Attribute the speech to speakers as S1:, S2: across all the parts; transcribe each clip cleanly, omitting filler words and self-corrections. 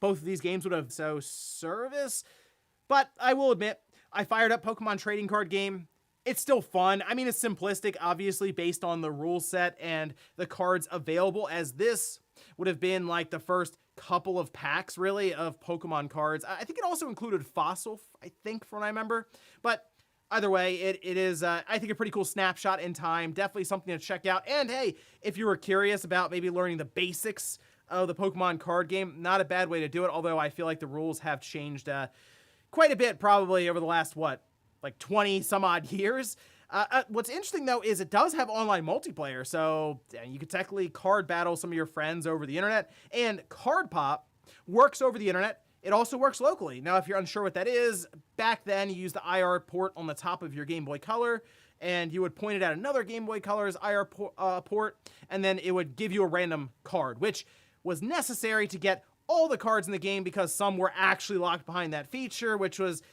S1: both of these games would have so service. But I will admit, I fired up Pokemon trading card game. It's still fun. I mean, it's simplistic, obviously, based on the rule set and the cards available, as this would have been like the first couple of packs, really, of Pokemon cards. I think it also included Fossil, I think, from what I remember. But either way, it is, I think, a pretty cool snapshot in time. Definitely something to check out. And hey, if you were curious about maybe learning the basics of the Pokemon card game, not a bad way to do it, although I feel like the rules have changed quite a bit probably over the last, like 20 some odd years. What's interesting though is it does have online multiplayer, so you could technically card battle some of your friends over the internet, and Card Pop works over the internet. It also works locally. Now, if you're unsure what that is, back then you used the IR port on the top of your Game Boy Color, and you would point it at another Game Boy Color's IR port, and then it would give you a random card, which was necessary to get all the cards in the game because some were actually locked behind that feature, which was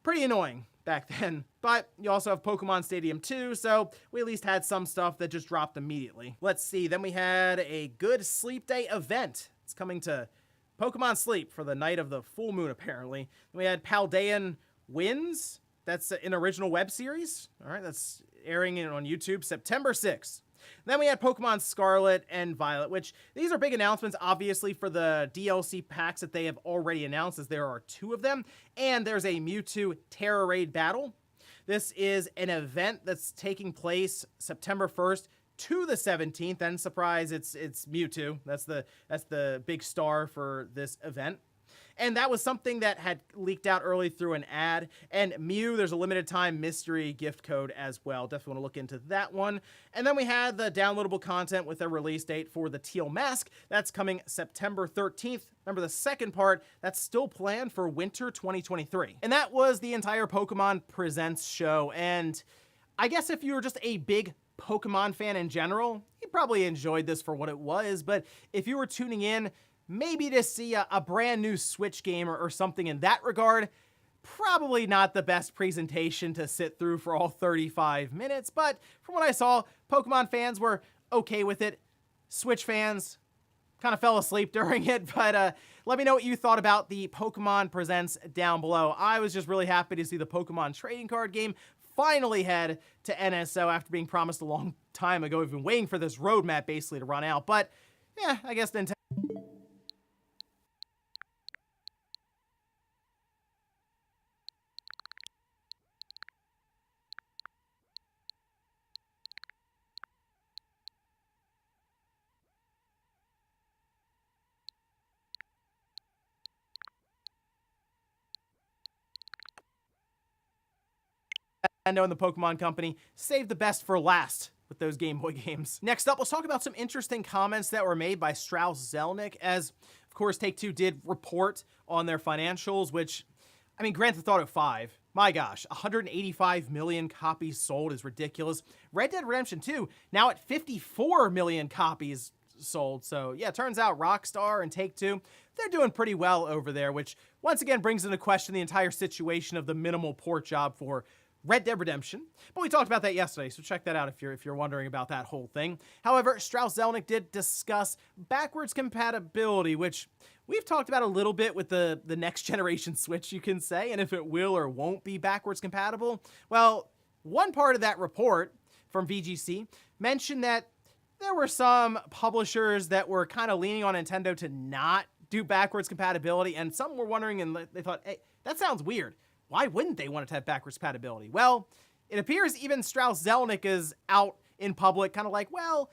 S1: pretty annoying back then. But you also have Pokemon Stadium 2, so we at least had some stuff that just dropped immediately. Let's see, then we had a Good Sleep Day event. It's coming to Pokemon Sleep for the night of the full moon, apparently. Then we had Paldean Wins. That's an original web series. All right, that's airing on YouTube September 6th. Then we had Pokemon Scarlet and Violet, which these are big announcements, obviously, for the DLC packs that they have already announced, as there are 2 of them. And there's a Mewtwo Terra Raid battle. This is an event that's taking place September 1st to the 17th. And surprise, it's Mewtwo. That's the big star for this event. And that was something that had leaked out early through an ad. And Mew, there's a limited time mystery gift code as well. Definitely want to look into that one. And then we had the downloadable content with a release date for the Teal Mask. That's coming September 13th. Remember, the second part, that's still planned for winter 2023. And that was the entire Pokemon Presents show. And I guess if you were just a big Pokemon fan in general, you probably enjoyed this for what it was. But if you were tuning in, maybe to see a brand new Switch game or something in that regard, probably not the best presentation to sit through for all 35 minutes, but from what I saw, Pokemon fans were okay with it. Switch fans kind of fell asleep during it, but let me know what you thought about the Pokemon Presents down below. I was just really happy to see the Pokemon trading card game finally head to NSO after being promised a long time ago. We've been waiting for this roadmap basically to run out, but yeah, I guess Nintendo. Nintendo and the Pokemon Company saved the best for last with those Game Boy games. Next up, let's talk about some interesting comments that were made by Strauss Zelnick, as, of course, Take-Two did report on their financials, which, I mean, Grand Theft Auto 5, my gosh, 185 million copies sold is ridiculous. Red Dead Redemption 2, now at 54 million copies sold. So yeah, it turns out Rockstar and Take-Two, they're doing pretty well over there, which once again brings into question the entire situation of the minimal port job for Red Dead Redemption, but we talked about that yesterday, so check that out if you're wondering about that whole thing. However, Strauss Zelnick did discuss backwards compatibility, which we've talked about a little bit with the next generation Switch, you can say, and if it will or won't be backwards compatible. Well, one part of that report from VGC mentioned that there were some publishers that were kind of leaning on Nintendo to not do backwards compatibility, and some were wondering, and they thought, hey, that sounds weird. Why wouldn't they want it to have backwards compatibility? Well, it appears even Strauss Zelnick is out in public kind of like, well,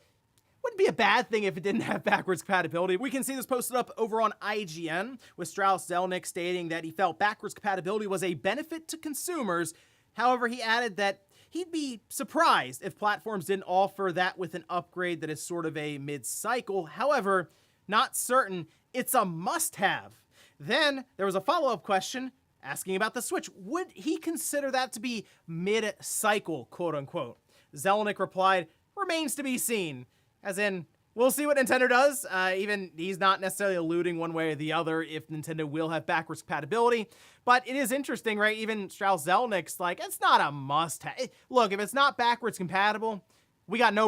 S1: wouldn't be a bad thing if it didn't have backwards compatibility. We can see this posted up over on IGN with Strauss Zelnick stating that he felt backwards compatibility was a benefit to consumers. However, he added that he'd be surprised if platforms didn't offer that with an upgrade that is sort of a mid-cycle. However, not certain it's a must-have. Then there was a follow-up question asking about the Switch. Would he consider that to be mid-cycle, quote-unquote? Zelnick replied, remains to be seen. As in, we'll see what Nintendo does. Even he's not necessarily alluding one way or the other if Nintendo will have backwards compatibility. But it is interesting, right? Even Strauss Zelnick's like, it's not a must-have. Look, if it's not backwards compatible, we got no...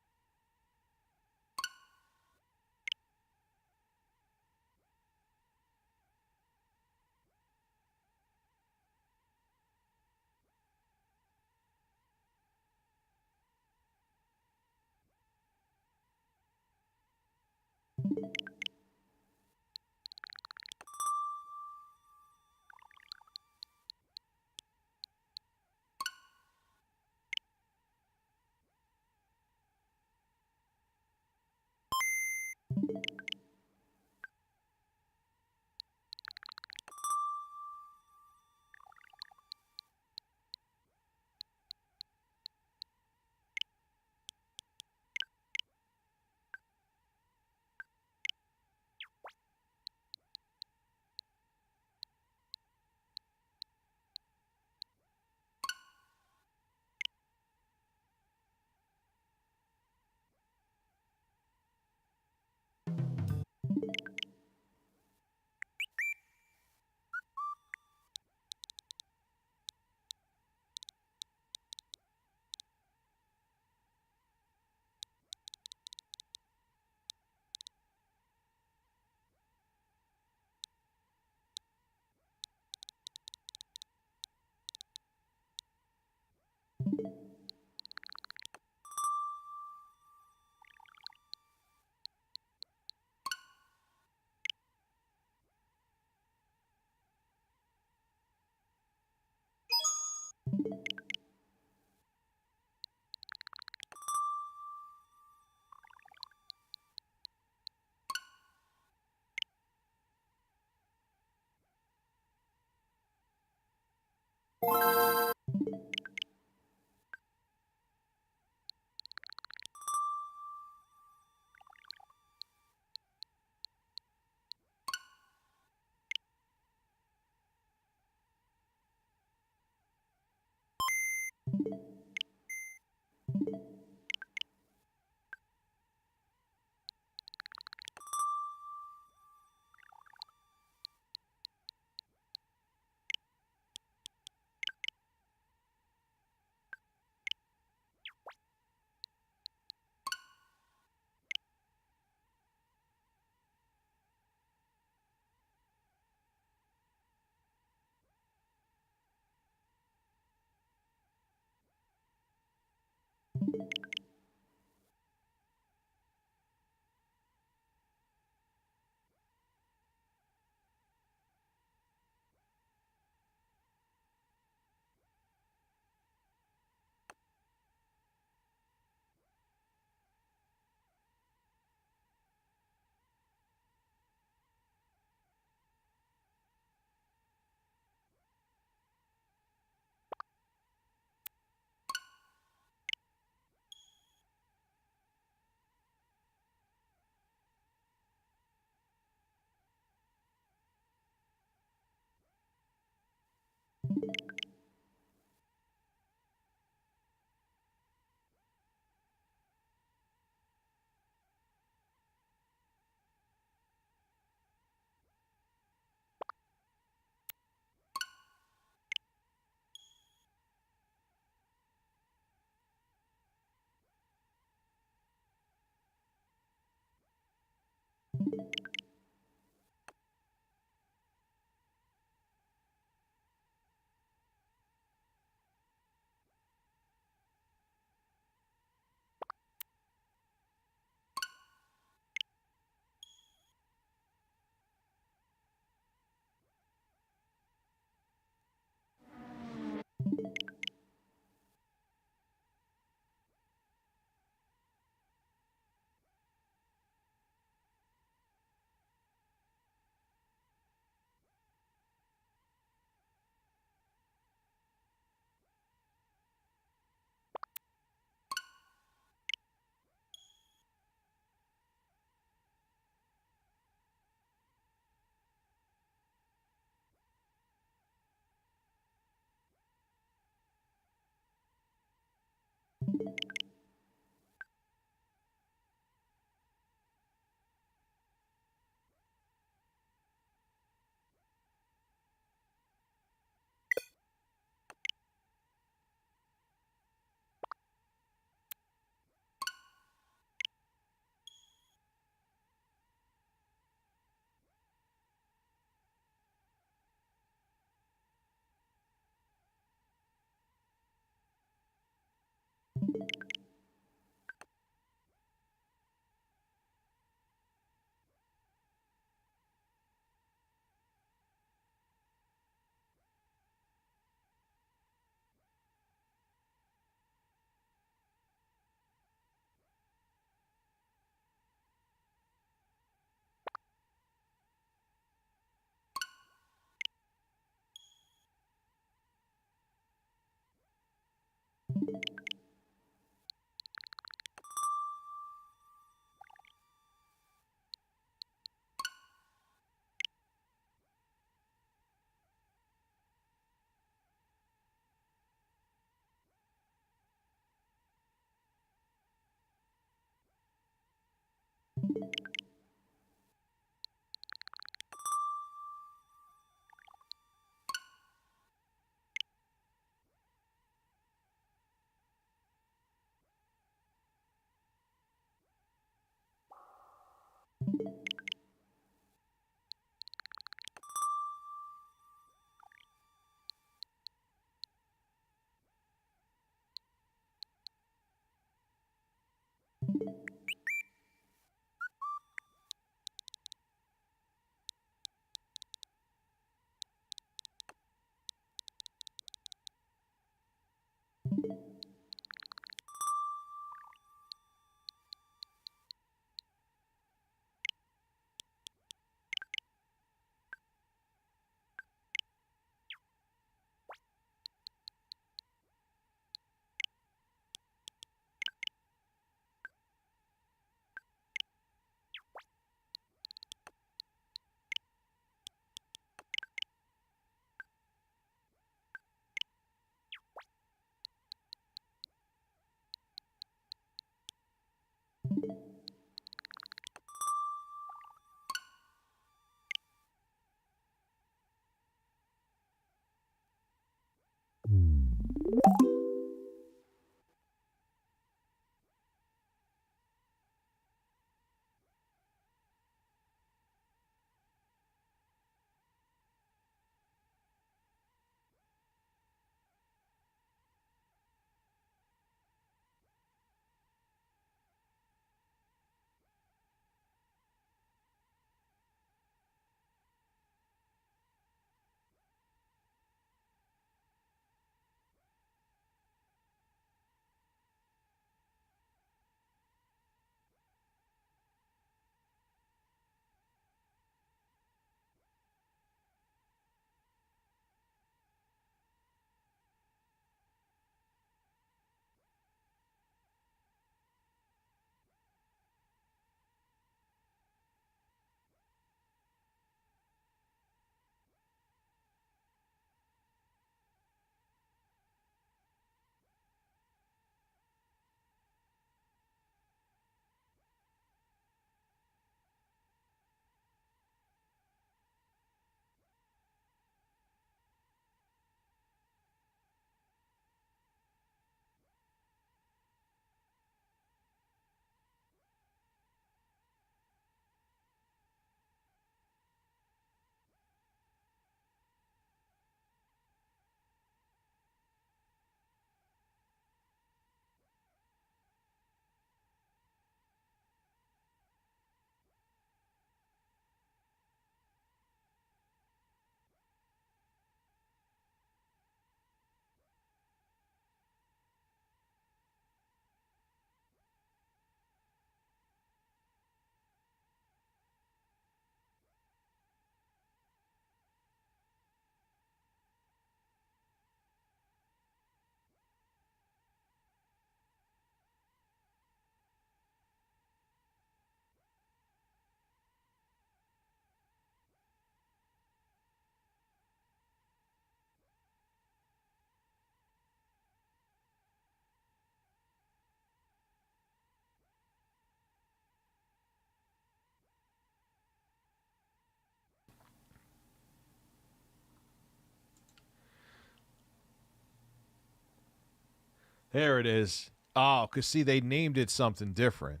S2: There it is. Oh, because see, they named it something different.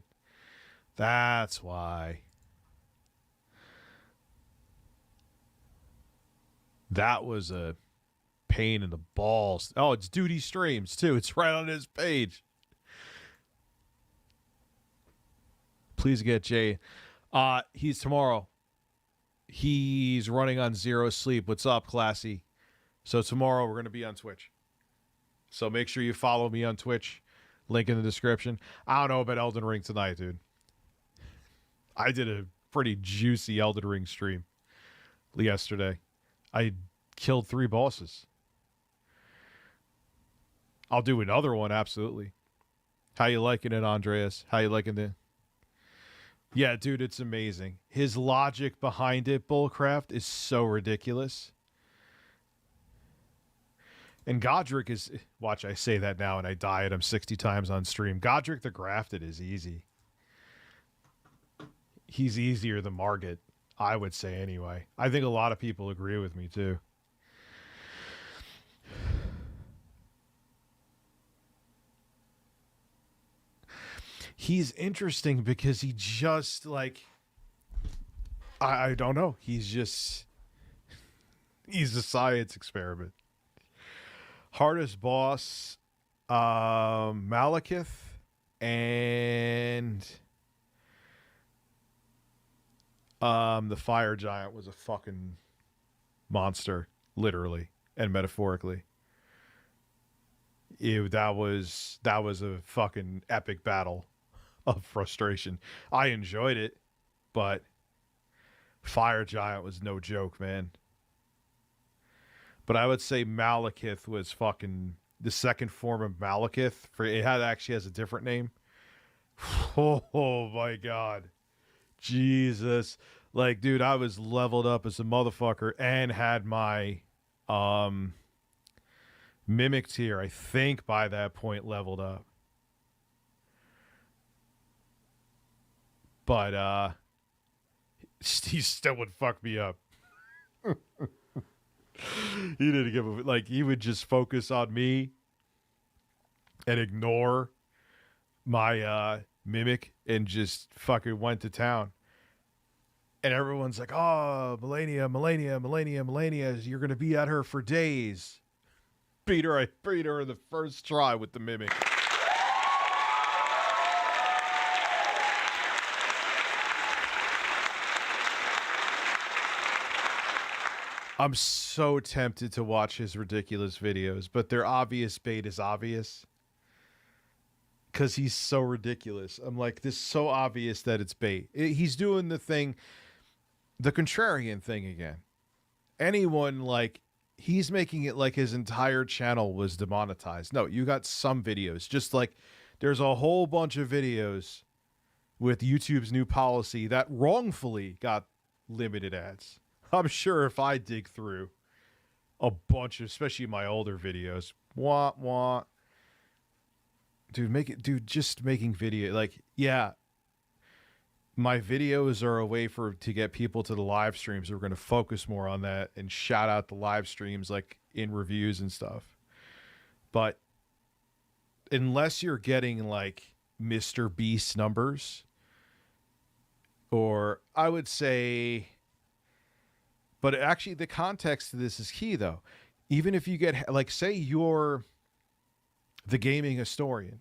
S2: That's why. That was a pain in the balls. Oh, it's Duty Streams, too. It's right on his page. Please get Jay. He's tomorrow. He's running on zero sleep. What's up, Classy? So tomorrow we're going to be on Twitch. So make sure you follow me on Twitch. Link in the description. I don't know about Elden Ring tonight, dude. I did a pretty juicy Elden Ring stream yesterday. I killed 3 bosses. I'll do another one, absolutely. How you liking it, Andreas? How you liking it? Yeah, dude, it's amazing. His logic behind it, Bullcraft, is so ridiculous. And Godric is... Watch, I say that now and I die at him 60 times on stream. Godric the Grafted is easy. He's easier than Margit, I would say anyway. I think a lot of people agree with me, too. He's interesting because he just, like... I don't know. He's a science experiment. Hardest boss, Malekith, and the fire giant was a fucking monster, literally and metaphorically. That was a fucking epic battle of frustration. I enjoyed it, but fire giant was no joke, man. But I would say Malekith was fucking the second form of Malekith. Actually has a different name. Oh my god. Jesus. Like, dude, I was leveled up as a motherfucker and had my Mimic tier, I think, by that point leveled up. But he still would fuck me up. He didn't give a... Like, he would just focus on me and ignore my Mimic and just fucking went to town. And everyone's like, oh, Melania, you're going to be at her for days. I beat her in the first try with the Mimic. I'm so tempted to watch his ridiculous videos, but their obvious bait is obvious. Because he's so ridiculous. I'm like, this is so obvious that it's bait. He's doing the thing, the contrarian thing again. Anyone, like, he's making it like his entire channel was demonetized. No, you got some videos. Just like there's a whole bunch of videos with YouTube's new policy that wrongfully got limited ads. I'm sure if I dig through a bunch of, especially my older videos, just making video, like, yeah, my videos are a way to get people to the live streams. We're going to focus more on that and shout out the live streams, like in reviews and stuff. But unless you're getting like Mr. Beast numbers, or I would say... But actually, the context to this is key, though. Even if you get, like, say you're the gaming historian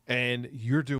S2: and you're doing